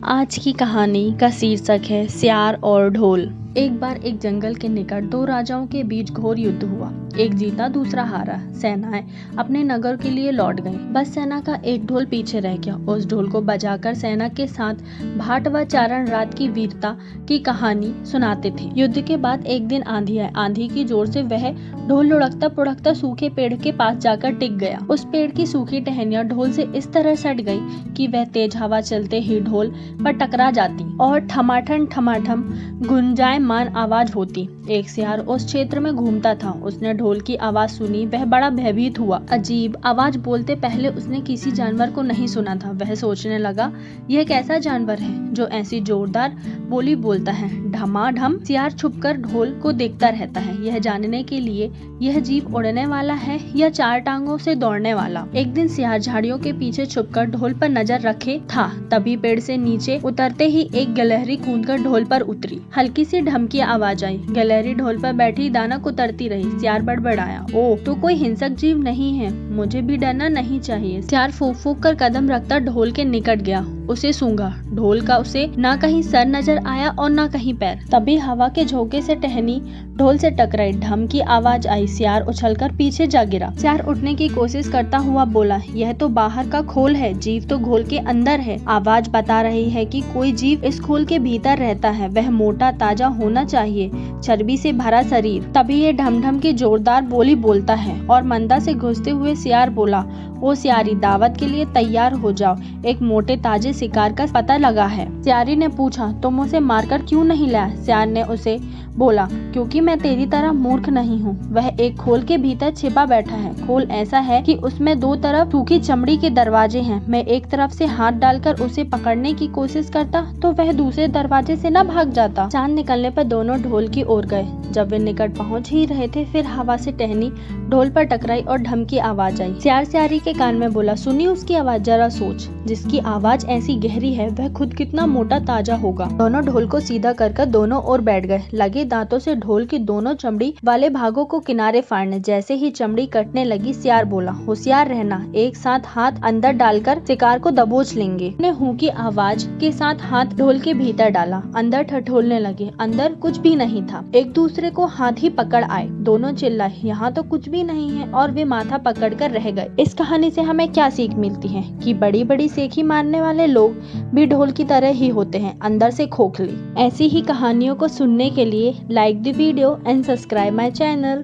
आज की कहानी का शीर्षक है सियार और ढोल। एक बार एक जंगल के निकट दो राजाओं के बीच घोर युद्ध हुआ। एक जीता दूसरा हारा। सेनाएं अपने नगर के लिए लौट गईं। बस सेना का एक ढोल पीछे रह गया। उस ढोल को बजाकर सेना के साथ भाट व चारण रात की वीरता की कहानी सुनाते थे। युद्ध के बाद एक दिन आंधी आई। आंधी की जोर से वह ढोल लुढ़कता पुढ़कता सूखे पेड़ के पास जाकर टिक गया। उस पेड़ की सूखी टहनियां ढोल से इस तरह सट गई कि वह तेज हवा चलते ही ढोल पर टकरा जाती और ठमाठम गुंजायमान आवाज होती। एक सियार उस क्षेत्र में घूमता था। उसने ढोल की आवाज सुनी। वह बड़ा भयभीत हुआ। अजीब आवाज बोलते पहले उसने किसी जानवर को नहीं सुना था। वह सोचने लगा, यह कैसा जानवर है जो ऐसी जोरदार बोली बोलता है। ढमाढम सियार छुपकर ढोल को देखता रहता है, यह जानने के लिए यह जीव उड़ने वाला है या चार टांगों से दौड़ने वाला। एक दिन सियार झाड़ियों के पीछे छुपकर ढोल पर नजर रखे था। तभी पेड़ से नीचे उतरते ही एक गिलहरी कूदकर ढोल पर उतरी। हल्की सी ढमकी आवाज आई। गिलहरी ढोल पर बैठी दानक उतरती रही। सियार बड़बड़ाया, ओह, तो कोई हिंसक जीव नहीं है, मुझे भी डरना नहीं चाहिए। सियार फूंक फूंक कर कदम रखता ढोल के निकट गया। उसे सूंघा। ढोल का उसे ना कहीं सर नजर आया और ना कहीं पैर। तभी हवा के झोंके से टहनी ढोल से टकराई। ढम की आवाज आई। सियार उछलकर पीछे जा गिरा। सियार उठने की कोशिश करता हुआ बोला, यह तो बाहर का खोल है, जीव तो घोल के अंदर है। आवाज बता रही है कि कोई जीव इस खोल के भीतर रहता है। वह मोटा ताजा होना चाहिए, चर्बी से भरा शरीर, तभी ये ढमढम की जोरदार बोली बोलता है। और मंदा से घुसते हुए सियार बोला, ओ सियारी, दावत के लिए तैयार हो जाओ, एक मोटे ताजे शिकार का पता लगा है। सियारी ने पूछा, तुम उसे मारकर क्यों नहीं लाया? सियार ने उसे बोला, क्योंकि मैं तेरी तरह मूर्ख नहीं हूँ। वह एक खोल के भीतर छिपा बैठा है। खोल ऐसा है कि उसमें दो तरफ सूखी चमड़ी के दरवाजे हैं। मैं एक तरफ से हाथ डालकर उसे पकड़ने की कोशिश करता तो वह दूसरे दरवाजे से न भाग जाता। चांद निकलने पर दोनों ढोल की ओर गए। जब वे निकट पहुँच ही रहे थे, फिर हवा से टहनी ढोल पर टकराई और ढम की आवाज आई। सियार सियारी के कान में बोला, सुनी उसकी आवाज? जरा सोच, जिसकी आवाज ऐसी गहरी है वह खुद कितना मोटा ताजा होगा। दोनों ढोल को सीधा कर दोनों ओर बैठ गए, लगे दांतों से ढोल की दोनों चमड़ी वाले भागों को किनारे फाड़ने। जैसे ही चमड़ी कटने लगी, सियार बोला, होशियार रहना, एक साथ हाथ अंदर डालकर शिकार को दबोच लेंगे। ने हूं की आवाज के साथ हाथ ढोल के भीतर डाला। अंदर ठठोलने लगे। अंदर कुछ भी नहीं था। एक दूसरे को हाथ ही पकड़ आए। दोनों चिल्लाए, यहाँ तो कुछ भी नहीं है, और वे माथा पकड़ कर रह गए। इस कहानी से हमें क्या सीख मिलती है कि बड़ी बड़ी सेखी मारने वाले लोग भी ढोल की तरह ही होते हैं, अंदर से खोखले। ऐसी ही कहानियों को सुनने के लिए like the video and subscribe my channel.